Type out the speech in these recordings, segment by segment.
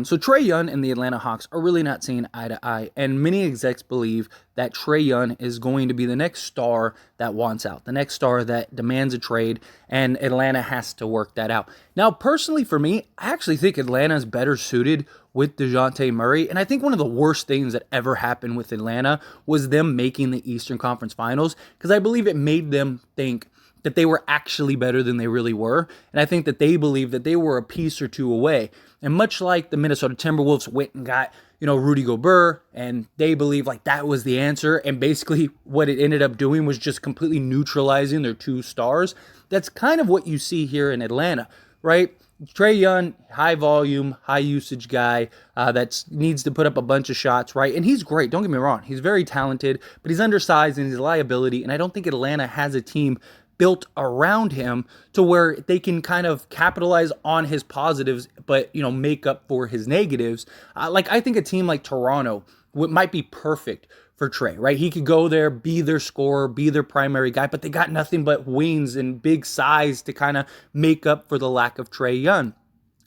So Trae Young and the Atlanta Hawks are really not seeing eye to eye, and many execs believe that Trae Young is going to be the next star that wants out, the next star that demands a trade, and Atlanta has to work that out. Now, personally for me, I actually think Atlanta is better suited with DeJounte Murray, and I think one of the worst things that ever happened with Atlanta was them making the Eastern Conference Finals, because I believe it made them think that they were actually better than they really were. And I think that they believed that they were a piece or two away. And much like the Minnesota Timberwolves went and got, Rudy Gobert, and they believed like that was the answer. And basically what it ended up doing was just completely neutralizing their two stars. That's kind of what you see here in Atlanta, right? Trae Young, high volume, high usage guy that needs to put up a bunch of shots, right? And he's great. Don't get me wrong. He's very talented, but he's undersized and he's a liability. And I don't think Atlanta has a team built around him to where they can kind of capitalize on his positives, but, make up for his negatives. I think a team like Toronto might be perfect for Trae, right? He could go there, be their scorer, be their primary guy, but they got nothing but wings and big size to kind of make up for the lack of Trae Young.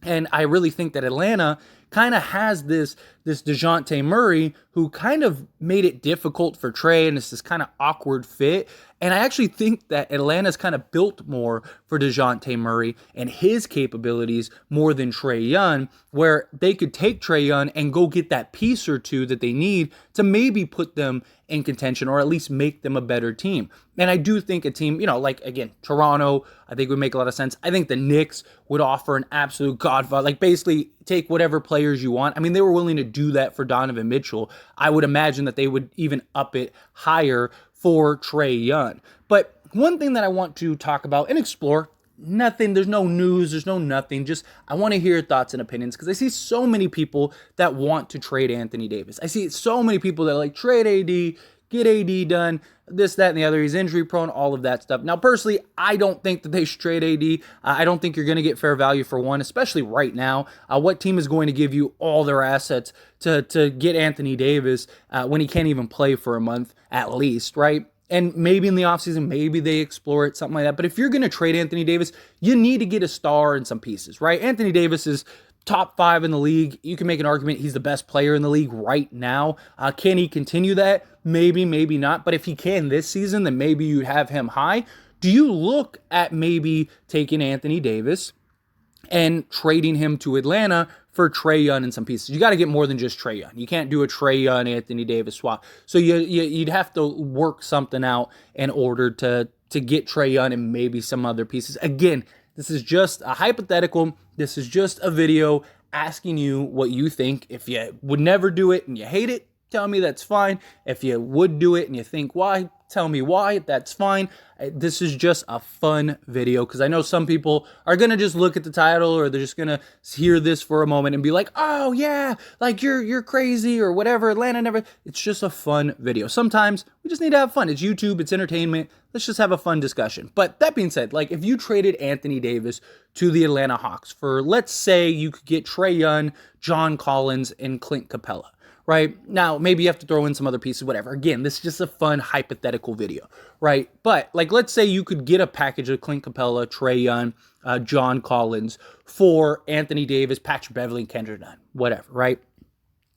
And I really think that Atlanta kind of has this DeJounte Murray who kind of made it difficult for Trae, and it's this kind of awkward fit. And I actually think that Atlanta's kind of built more for DeJounte Murray and his capabilities more than Trae Young, where they could take Trae Young and go get that piece or two that they need to maybe put them in contention or at least make them a better team. And I do think a team, again, Toronto, I think would make a lot of sense. I think the Knicks would offer an absolute godfather, basically take whatever players you want. I mean, they were willing to do that for Donovan Mitchell. I would imagine that they would even up it higher for Trae Young. But one thing that I want to talk about and explore, nothing, there's no news, there's no nothing, just I want to hear your thoughts and opinions, because I see so many people that want to trade Anthony Davis. I see so many people that are like, trade AD, get AD done, this, that, and the other. He's injury prone, all of that stuff. Now, personally, I don't think that they should trade AD. I don't think you're going to get fair value for one, especially right now. What team is going to give you all their assets to get Anthony Davis when he can't even play for a month at least, right? And maybe in the offseason, maybe they explore it, something like that. But if you're going to trade Anthony Davis, you need to get a star and some pieces, right? Anthony Davis is top 5 in the league. You can make an argument he's the best player in the league right now. Can he continue that? Maybe, maybe not. But if he can this season, then maybe you have him high. Do you look at maybe taking Anthony Davis and trading him to Atlanta for Trae Young and some pieces? You got to get more than just Trae Young. You can't do a Trae Young, Anthony Davis swap. So you'd have to work something out in order to get Trae Young and maybe some other pieces. Again, this is just a hypothetical. This is just a video asking you what you think. If you would never do it and you hate it, tell me, that's fine. If you would do it and you think why, tell me why, that's fine. This is just a fun video, because I know some people are going to just look at the title, or they're just going to hear this for a moment and be like, oh yeah, like you're crazy or whatever, Atlanta never. It's just a fun video. Sometimes we just need to have fun. It's YouTube, it's entertainment. Let's just have a fun discussion. But that being said, if you traded Anthony Davis to the Atlanta Hawks for, let's say you could get Trae Young, John Collins, and Clint Capela. Right? Now, maybe you have to throw in some other pieces, whatever. Again, this is just a fun hypothetical video, right? But, let's say you could get a package of Clint Capela, Trae Young, John Collins for Anthony Davis, Patrick Beverley, and Kendrick Nunn, whatever, right?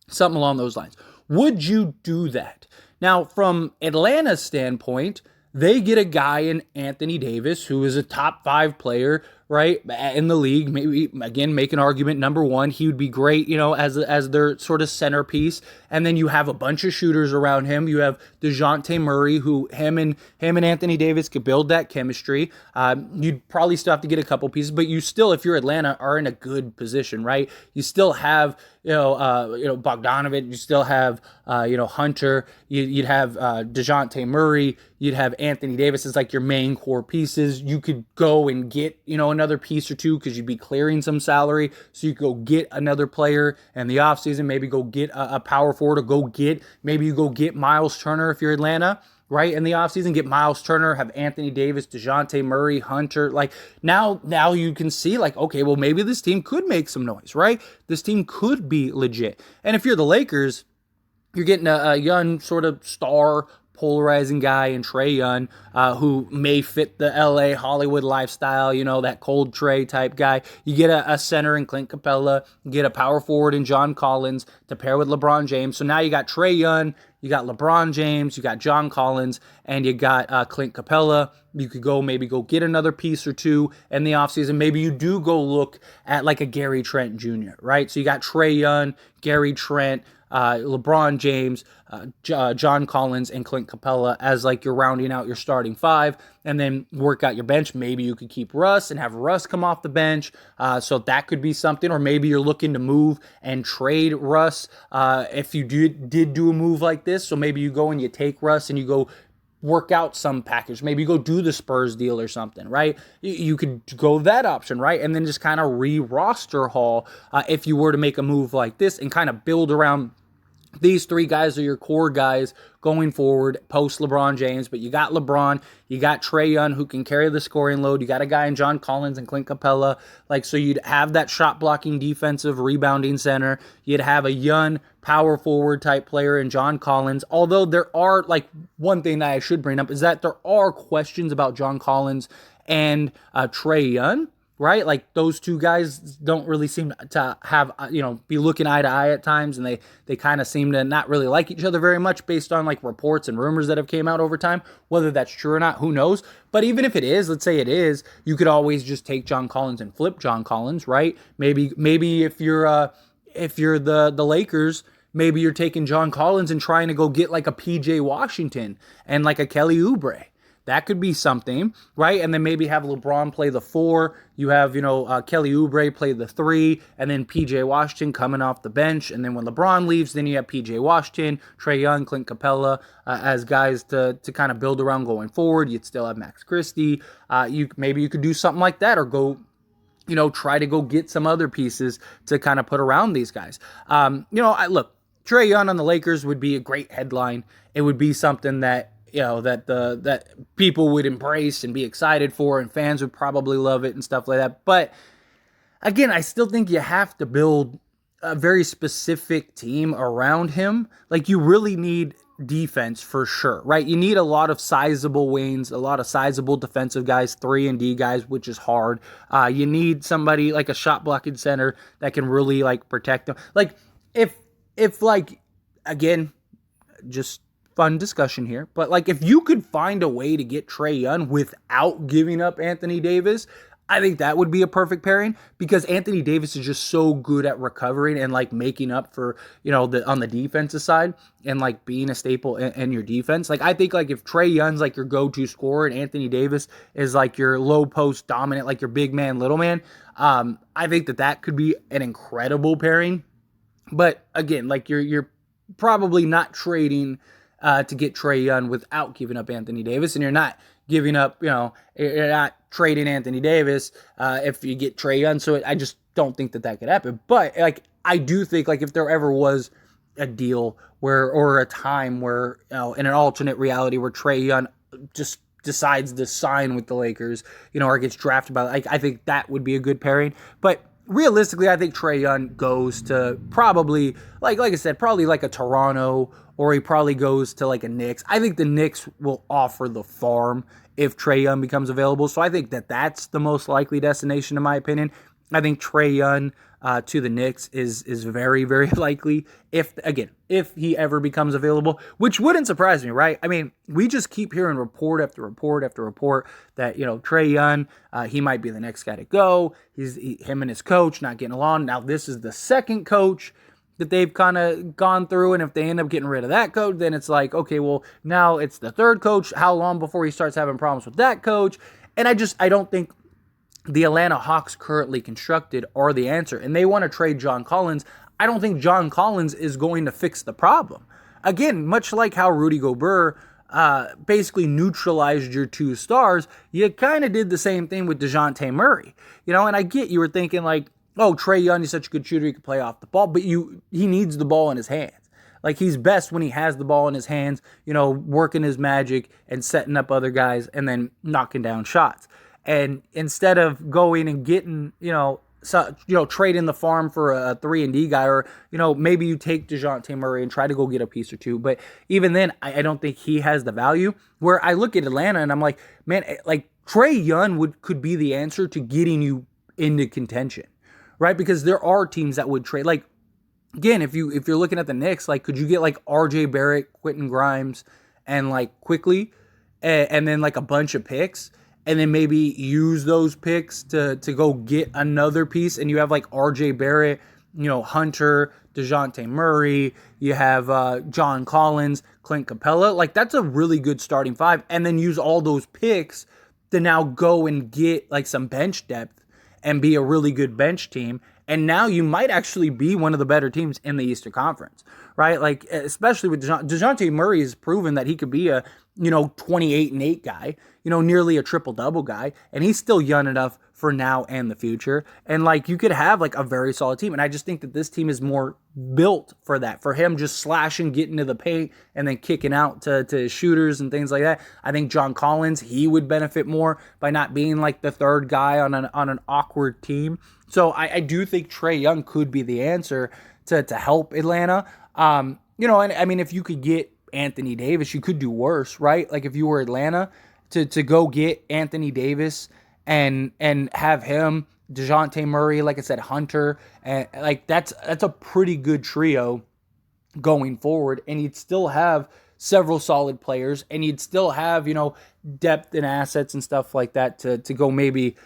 Something along those lines. Would you do that? Now, from Atlanta's standpoint, they get a guy in Anthony Davis who is a top 5 player, right, in the league. Maybe, again, make an argument, number 1, he would be great, as their sort of centerpiece. And then you have a bunch of shooters around him. You have DeJounte Murray, who him and Anthony Davis could build that chemistry. You'd probably still have to get a couple pieces, but you still, if you're Atlanta, are in a good position, right? You still have, Bogdanovich. You still have, Hunter. You'd have DeJounte Murray. You'd have Anthony Davis as your main core pieces. You could go and get, another piece or two, because you'd be clearing some salary. So you could go get another player in the offseason, maybe go get a power forward, or maybe you go get Miles Turner if you're Atlanta, right? In the offseason, get Miles Turner, have Anthony Davis, DeJounte Murray, Hunter. Now you can see, okay, well, maybe this team could make some noise, right? This team could be legit. And if you're the Lakers, you're getting a young sort of star polarizing guy in Trae Young, who may fit the LA Hollywood lifestyle, that cold Trae type guy. You get a center in Clint Capela, you get a power forward in John Collins to pair with LeBron James. So now you got Trae Young, you got LeBron James, you got John Collins, and you got Clint Capela. You could maybe go get another piece or two in the offseason. Maybe you do go look at like a Gary Trent Jr., right? So you got Trae Young, Gary Trent, LeBron James, John Collins, and Clint Capela as like you're rounding out your starting five, and then work out your bench. Maybe you could keep Russ and have Russ come off the bench, so that could be something. Or maybe you're looking to move and trade Russ if you did do a move like this. So maybe you go and you take Russ and you go work out some package. Maybe you go do the Spurs deal or something, right? You could go that option, right? And then just kind of re-roster haul if you were to make a move like this and kind of build around these three guys are your core guys going forward post LeBron James, but you got LeBron, you got Trae Young who can carry the scoring load, you got a guy in John Collins and Clint Capela, so you'd have that shot blocking defensive rebounding center, you'd have a young power forward type player in John Collins, although there are, one thing that I should bring up is that there are questions about John Collins and Trae Young, right? Like those two guys don't really seem to have, be looking eye to eye at times, and they kind of seem to not really like each other very much based on reports and rumors that have came out over time. Whether that's true or not, who knows? But even if it is, let's say it is, you could always just take John Collins and flip John Collins, right? Maybe if you're the Lakers, maybe you're taking John Collins and trying to go get a PJ Washington and a Kelly Oubre. That could be something, right? And then maybe have LeBron play the 4. You have, Kelly Oubre play the 3, and then PJ Washington coming off the bench. And then when LeBron leaves, then you have PJ Washington, Trae Young, Clint Capela as guys to kind of build around going forward. You'd still have Max Christie. Maybe you could do something like that, or go, try to go get some other pieces to kind of put around these guys. Look, Trae Young on the Lakers would be a great headline. It would be something that that people would embrace and be excited for, and fans would probably love it and stuff like that. But again, I still think you have to build a very specific team around him. You really need defense for sure, right? You need a lot of sizable wings, a lot of sizable defensive guys, 3-and-D guys, which is hard. You need somebody like a shot blocking center that can really protect them. If again, just fun discussion here, but if you could find a way to get Trae Young without giving up Anthony Davis, I think that would be a perfect pairing, because Anthony Davis is just so good at recovering and making up for on the defensive side and being a staple in your defense. I think if Trae Young's your go-to scorer and Anthony Davis is your low post dominant, your big man, little man, I think that could be an incredible pairing. But again, you're probably not trading to get Trae Young without giving up Anthony Davis, and you're not giving up, you're not trading Anthony Davis if you get Trae Young. So I just don't think that could happen. But I do think if there ever was a deal or a time where in an alternate reality where Trae Young just decides to sign with the Lakers, or gets drafted by, I think that would be a good pairing. But realistically, I think Trae Young goes to probably, like I said, probably a Toronto, or he probably goes to a Knicks. I think the Knicks will offer the farm if Trae Young becomes available. So I think that's the most likely destination, in my opinion. I think Trae Young to the Knicks is very, very likely if he ever becomes available, which wouldn't surprise me, right? I mean, we just keep hearing report after report after report that, Trae Young, he might be the next guy to go. Him and his coach not getting along. Now, this is the second coach that they've kind of gone through, and if they end up getting rid of that coach, then it's okay, well, now it's the third coach. How long before he starts having problems with that coach? And I don't think the Atlanta Hawks currently constructed are the answer, and they want to trade John Collins. I don't think John Collins is going to fix the problem. Again, much like how Rudy Gobert basically neutralized your two stars, you kind of did the same thing with DeJounte Murray. And I get you were thinking oh, Trae Young is such a good shooter, he can play off the ball, but he needs the ball in his hands. He's best when he has the ball in his hands, working his magic and setting up other guys and then knocking down shots. And instead of going and getting, so, trade in the farm for a 3-and-D guy, or, maybe you take DeJounte Murray and try to go get a piece or two. But even then, I don't think he has the value. Where I look at Atlanta and I'm like, man, like Trae Young could be the answer to getting you into contention, right? Because there are teams that would trade. Like, again, if you're looking at the Knicks, like, could you get like R.J. Barrett, Quentin Grimes, and like quickly, and then like a bunch of picks, and then maybe use those picks to go get another piece, and you have like R.J. Barrett, Hunter, DeJounte Murray, you have John Collins, Clint Capela. Like, that's a really good starting five, and then use all those picks to now go and get like some bench depth and be a really good bench team. And now you might actually be one of the better teams in the Eastern Conference, right? Like, especially with DeJounte Murray has proven that he could be a, 28-8 guy, nearly a triple-double guy, and he's still young enough for now and the future. And, like, you could have, like, a very solid team. And I just think that this team is more built for that, for him just slashing, getting to the paint, and then kicking out to shooters and things like that. I think John Collins, he would benefit more by not being, like, the third guy on an awkward team. So I do think Trae Young could be the answer to help Atlanta. And I mean, if you could get Anthony Davis, you could do worse, right? Like, if you were Atlanta, to go get Anthony Davis and have him, DeJounte Murray, like I said, Hunter, and like that's a pretty good trio going forward, and you'd still have several solid players, and you'd still have depth and assets and stuff like that to go maybe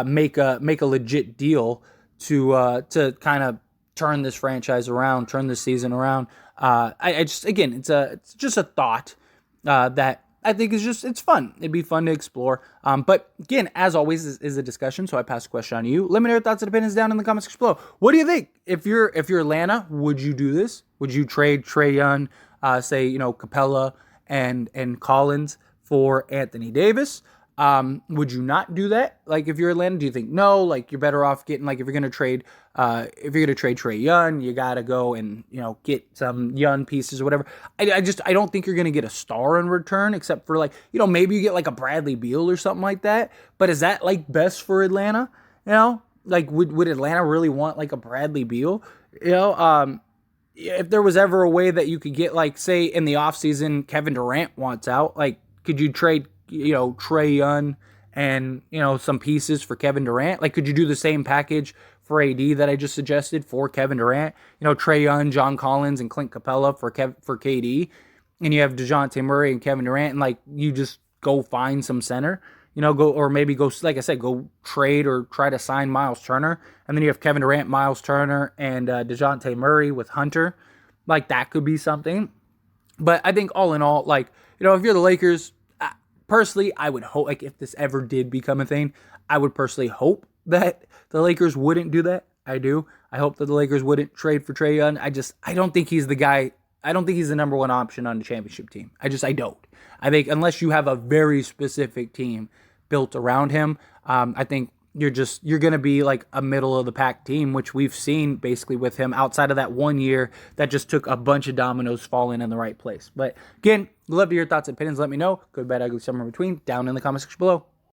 make a legit deal to kind of turn this franchise around, turn this season around. I just, again, it's just a thought that I think it's fun. It'd be fun to explore. But again, as always, is a discussion. So I pass the question on to you. Let me know your thoughts and opinions down in the comments below. What do you think? If you're Atlanta, would you do this? Would you trade Trae Young, say Capela and Collins for Anthony Davis? Would you not do that? Like, if you're Atlanta, do you think no? Like, you're better off getting, like, if you're gonna trade Trae Young, you gotta go and get some young pieces or whatever. I don't think you're gonna get a star in return, except for like maybe you get like a Bradley Beal or something like that. But is that like best for Atlanta? Like, would Atlanta really want like a Bradley Beal? If there was ever a way that you could get, like, say in the offseason, Kevin Durant wants out, like, could you trade Trae Young and some pieces for Kevin Durant? Like, could you do the same package for AD that I just suggested for Kevin Durant? Trae Young, John Collins, and Clint Capela for KD, and you have DeJounte Murray and Kevin Durant, and like you just go find some center, go, like I said, go trade or try to sign Miles Turner, and then you have Kevin Durant, Miles Turner, and DeJounte Murray with Hunter. Like, that could be something. But I think all in all, like, if you're the Lakers, personally, I would hope, like, if this ever did become a thing, I would personally hope that the Lakers wouldn't do that. I do. I hope that the Lakers wouldn't trade for Trae Young. I don't think he's the guy. I don't think he's the number one option on the championship team. I don't. I think unless you have a very specific team built around him, I think you're going to be like a middle of the pack team, which we've seen basically with him outside of that 1 year that just took a bunch of dominoes falling in the right place. But again, love to hear your thoughts and opinions. Let me know. Good, bad, ugly, somewhere in between down in the comment section below.